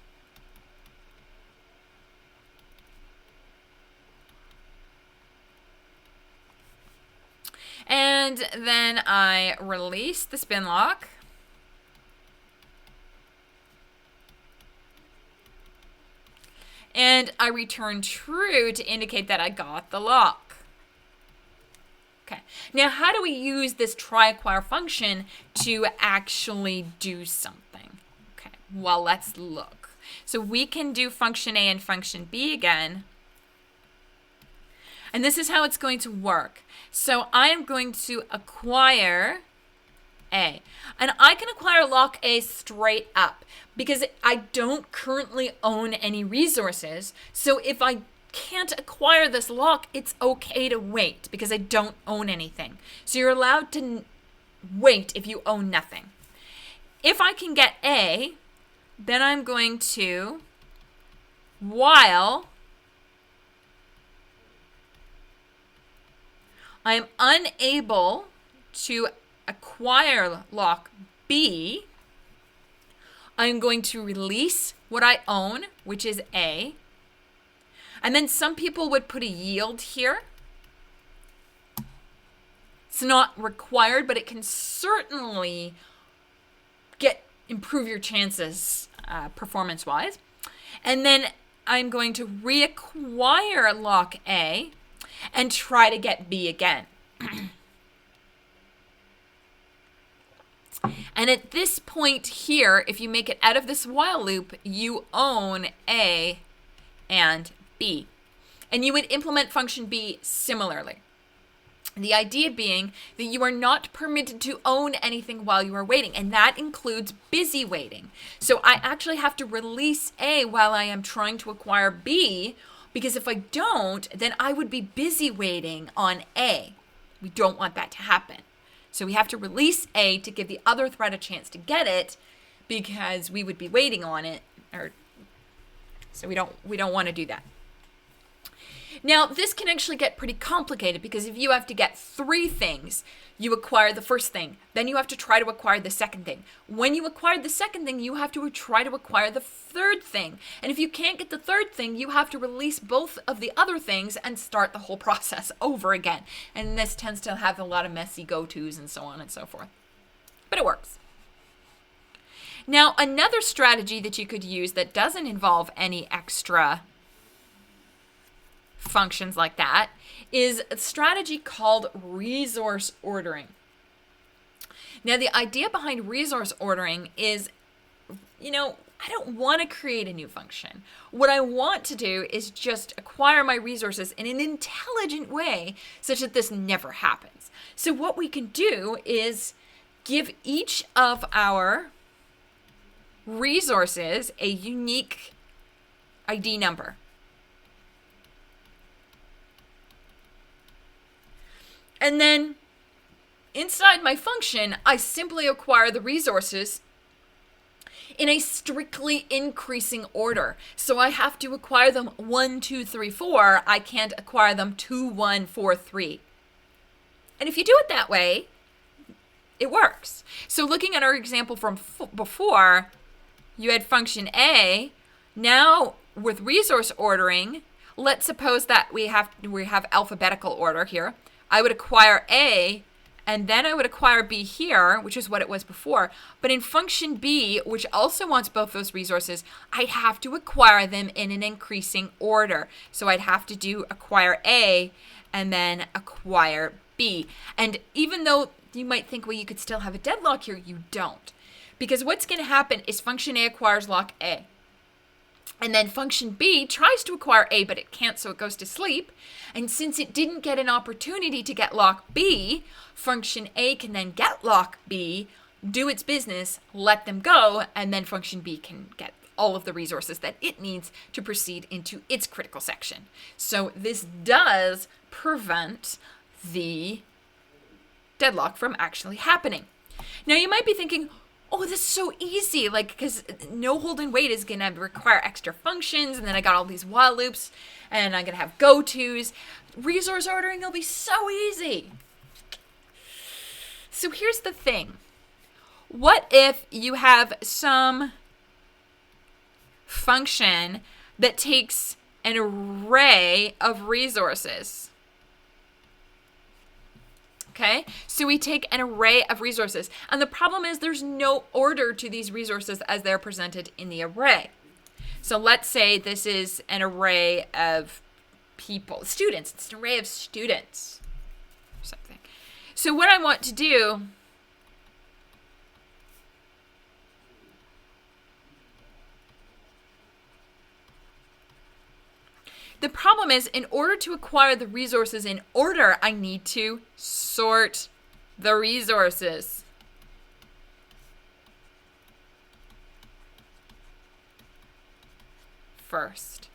and then I release the spin lock. And I return true to indicate that I got the lock. Okay, now how do we use this try acquire function to actually do something? Okay, well, let's look. So we can do function A and function B again. And this is how it's going to work. So I am going to acquire A. And I can acquire lock A straight up because I don't currently own any resources. So if I can't acquire this lock, it's okay to wait because I don't own anything. So you're allowed to wait if you own nothing. If I can get A, then I'm going to while I'm unable to acquire lock B, I'm going to release what I own, which is A. And then some people would put a yield here. It's not required, but it can certainly improve your chances performance-wise. And then I'm going to reacquire lock A and try to get B again. And at this point here, if you make it out of this while loop, you own A and B. And you would implement function B similarly. The idea being that you are not permitted to own anything while you are waiting, and that includes busy waiting. So I actually have to release A while I am trying to acquire B, because if I don't, then I would be busy waiting on A. We don't want that to happen. So we have to release A to give the other thread a chance to get it, because we would be waiting on it, so we don't want to do that. Now, this can actually get pretty complicated, because if you have to get 3 things, you acquire the first thing. Then you have to try to acquire the second thing. When you acquire the second thing, you have to try to acquire the third thing. And if you can't get the third thing, you have to release both of the other things and start the whole process over again. And this tends to have a lot of messy go-tos and so on and so forth. But it works. Now, another strategy that you could use that doesn't involve any extra functions like that is a strategy called resource ordering. Now, the idea behind resource ordering is, I don't want to create a new function. What I want to do is just acquire my resources in an intelligent way such that this never happens. So what we can do is give each of our resources a unique ID number. And then inside my function, I simply acquire the resources in a strictly increasing order. So I have to acquire them 1, 2, 3, 4. I can't acquire them 2, 1, 4, 3. And if you do it that way, it works. So looking at our example from before, you had function A. Now with resource ordering, let's suppose that we have alphabetical order here. I would acquire A, and then I would acquire B here, which is what it was before. But in function B, which also wants both those resources, I'd have to acquire them in an increasing order. So I'd have to do acquire A and then acquire B. And even though you might think, well, you could still have a deadlock here, you don't. Because what's going to happen is function A acquires lock A. And then function B tries to acquire A, but it can't, so it goes to sleep. And since it didn't get an opportunity to get lock B, function A can then get lock B, do its business, let them go, and then function B can get all of the resources that it needs to proceed into its critical section. So this does prevent the deadlock from actually happening. Now you might be thinking, oh, this is so easy, because no hold and wait is going to require extra functions, and then I got all these while loops, and I'm going to have go-tos. Resource ordering will be so easy. So here's the thing. What if you have some function that takes an array of resources? Okay, so we take an array of resources, and the problem is there's no order to these resources as they're presented in the array. So let's say this is an array of students. It's an array of students or something. So what I want to do the problem is, in order to acquire the resources in order, I need to sort the resources. First.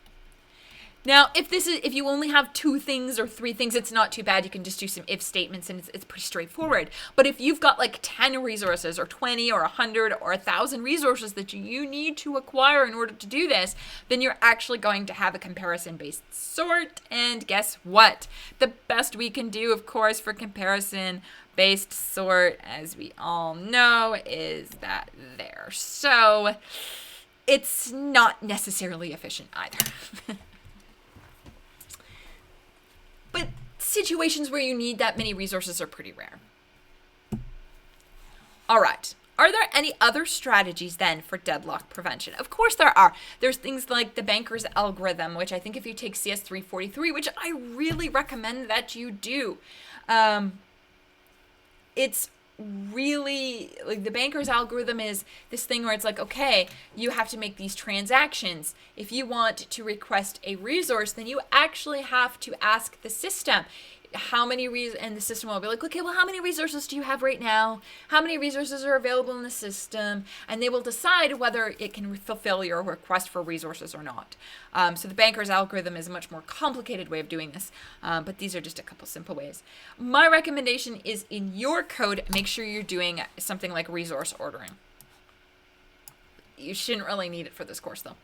Now, if you only have 2 things or 3 things, it's not too bad. You can just do some if statements, and it's pretty straightforward. But if you've got like 10 resources or 20 or 100 or 1,000 resources that you need to acquire in order to do this, then you're actually going to have a comparison-based sort. And guess what? The best we can do, of course, for comparison-based sort, as we all know, is that there. So it's not necessarily efficient either. But situations where you need that many resources are pretty rare. All right. Are there any other strategies then for deadlock prevention? Of course there are. There's things like the banker's algorithm, which I think if you take CS250, which I really recommend that you do, it's really, like, the banker's algorithm is this thing where it's like, okay, you have to make these transactions. If you want to request a resource, then you actually have to ask the system, how many and the system will be like, okay, well, how many resources do you have right now? How many resources are available in the system? And they will decide whether it can fulfill your request for resources or not. So the banker's algorithm is a much more complicated way of doing this, but these are just a couple simple ways. My recommendation is in your code, make sure you're doing something like resource ordering. You shouldn't really need it for this course, though.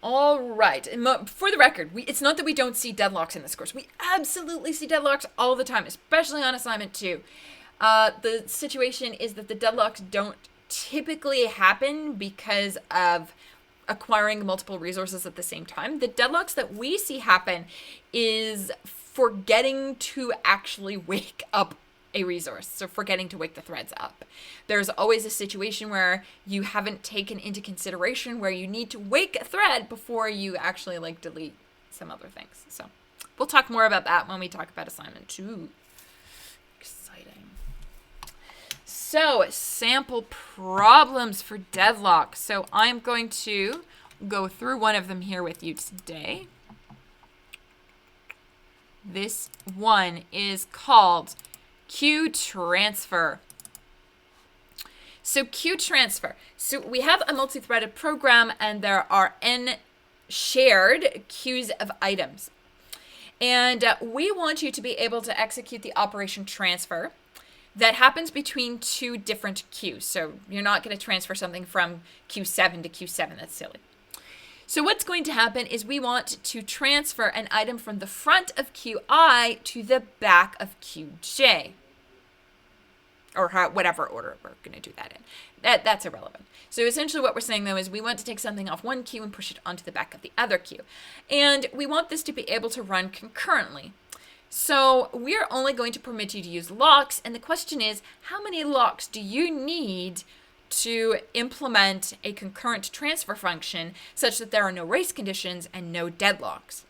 All right. And for the record, it's not that we don't see deadlocks in this course. We absolutely see deadlocks all the time, especially on assignment 2. The situation is that the deadlocks don't typically happen because of acquiring multiple resources at the same time. The deadlocks that we see happen is forgetting to actually wake up a resource, so forgetting to wake the threads up. There's always a situation where you haven't taken into consideration where you need to wake a thread before you actually like delete some other things. So we'll talk more about that when we talk about assignment 2. Exciting. So sample problems for deadlock. So I'm going to go through one of them here with you today. This one is called QTransfer. So QTransfer. So we have a multi-threaded program and there are n shared queues of items. And we want you to be able to execute the operation transfer that happens between 2 different queues. So you're not going to transfer something from Q7 to Q7. That's silly. So what's going to happen is we want to transfer an item from the front of QI to the back of QJ. Or whatever order we're going to do that in. That's irrelevant. So essentially what we're saying, though, is we want to take something off one queue and push it onto the back of the other queue. And we want this to be able to run concurrently. So we're only going to permit you to use locks. And the question is, how many locks do you need to implement a concurrent transfer function such that there are no race conditions and no deadlocks?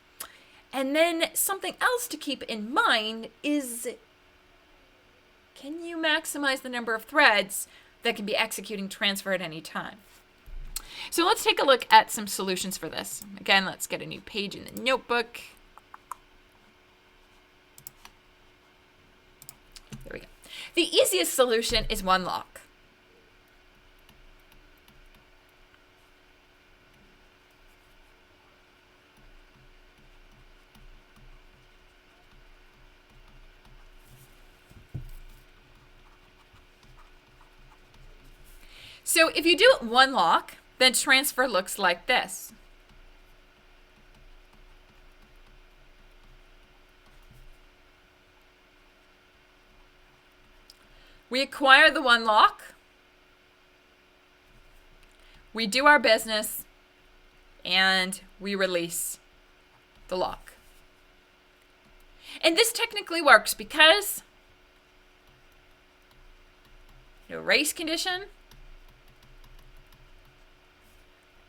And then something else to keep in mind is, can you maximize the number of threads that can be executing transfer at any time? So let's take a look at some solutions for this. Again, let's get a new page in the notebook. There we go. The easiest solution is one lock. So if you do it one lock, then transfer looks like this. We acquire the one lock. We do our business, and we release the lock. And this technically works because no race condition,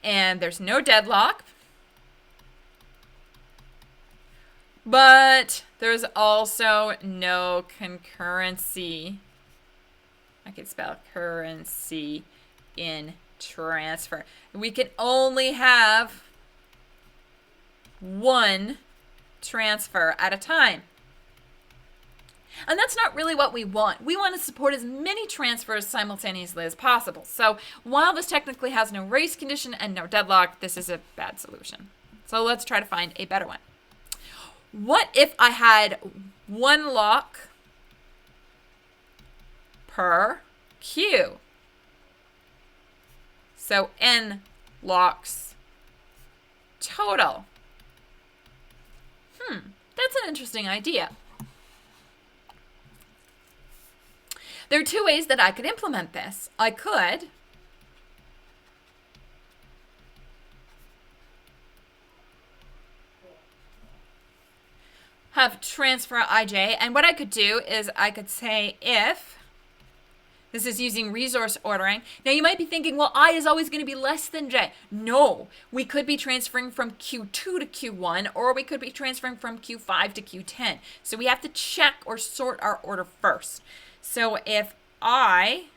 and there's no deadlock, but there's also no concurrency. I could spell currency in transfer. We can only have one transfer at a time. And that's not really what we want. We want to support as many transfers simultaneously as possible. So while this technically has no race condition and no deadlock, this is a bad solution. So let's try to find a better one. What if I had one lock per queue? So n locks total. That's an interesting idea. There are 2 ways that I could implement this. I could have transfer ij, and what I could do is I could say if, this is using resource ordering. Now you might be thinking, well, I is always going to be less than j. No, we could be transferring from Q2 to Q1, or we could be transferring from Q5 to Q10. So we have to check or sort our order first. So if I.num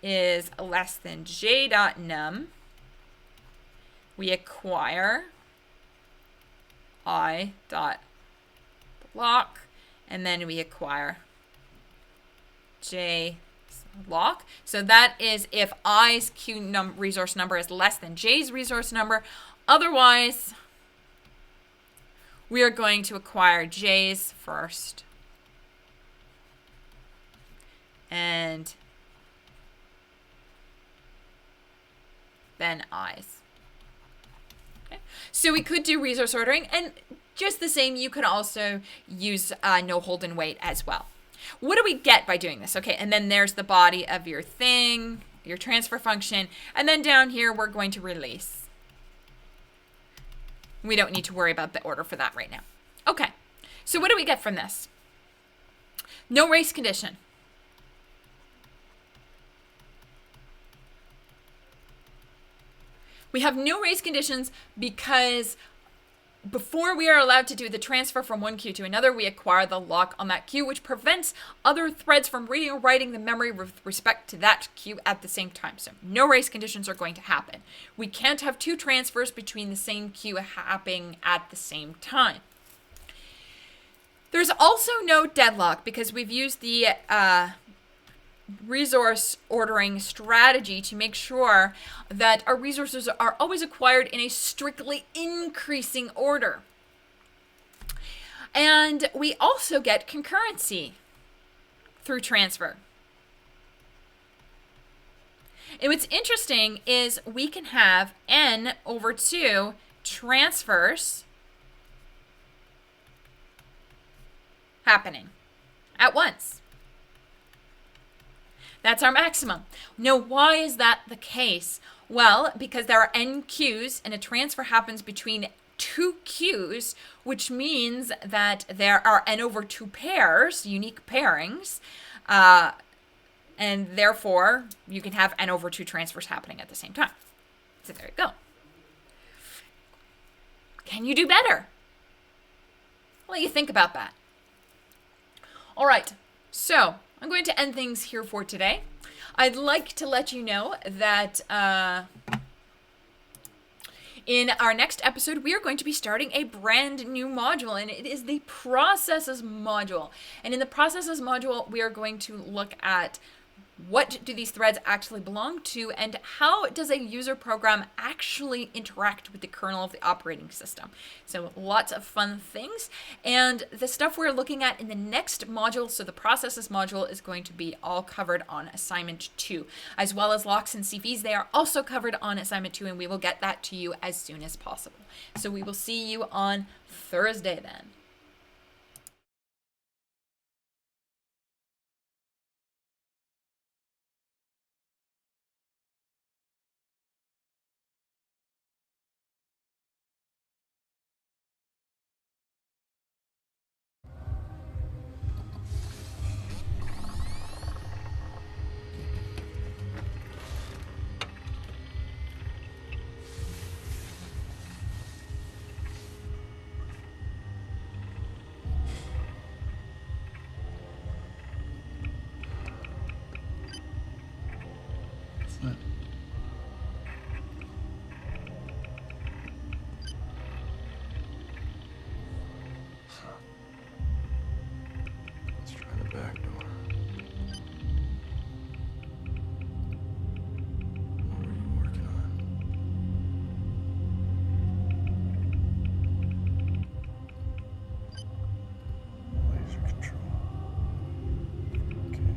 is less than j.num, we acquire I dot lock, and then we acquire J lock. So that is if I's resource number is less than J's resource number. Otherwise, we are going to acquire J's first and then I's. Okay. So we could do resource ordering, and just the same, you could also use no hold and wait as well. What do we get by doing this? Okay, and then there's the body of your thing, your transfer function, and then down here we're going to release. We don't need to worry about the order for that right now. Okay, so what do we get from this? No race condition. We have no race conditions because before we are allowed to do the transfer from one queue to another, we acquire the lock on that queue, which prevents other threads from reading or writing the memory with respect to that queue at the same time. So no race conditions are going to happen. We can't have two transfers between the same queue happening at the same time. There's also no deadlock because we've used the resource ordering strategy to make sure that our resources are always acquired in a strictly increasing order. And we also get concurrency through transfer. And what's interesting is we can have n over 2 transfers happening at once. That's our maximum. Now, why is that the case? Well, because there are n queues and a transfer happens between 2 queues, which means that there are n over 2 pairs, unique pairings, and therefore you can have n over 2 transfers happening at the same time. So there you go. Can you do better? I'll let you think about that. All right, so I'm going to end things here for today. I'd like to let you know that in our next episode, we are going to be starting a brand new module, and it is the processes module. And in the processes module, we are going to look at what do these threads actually belong to, and how does a user program actually interact with the kernel of the operating system. So lots of fun things. And the stuff we're looking at in the next module, so the processes module, is going to be all covered on assignment 2, as well as locks and CVs. They are also covered on assignment 2, and we will get that to you as soon as possible. So we will see you on Thursday then. Let's try the back door. What were you working on? Laser control. Okay.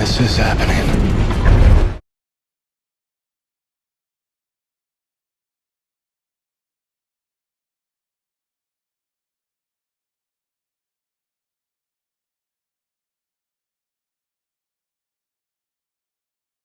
This is happening.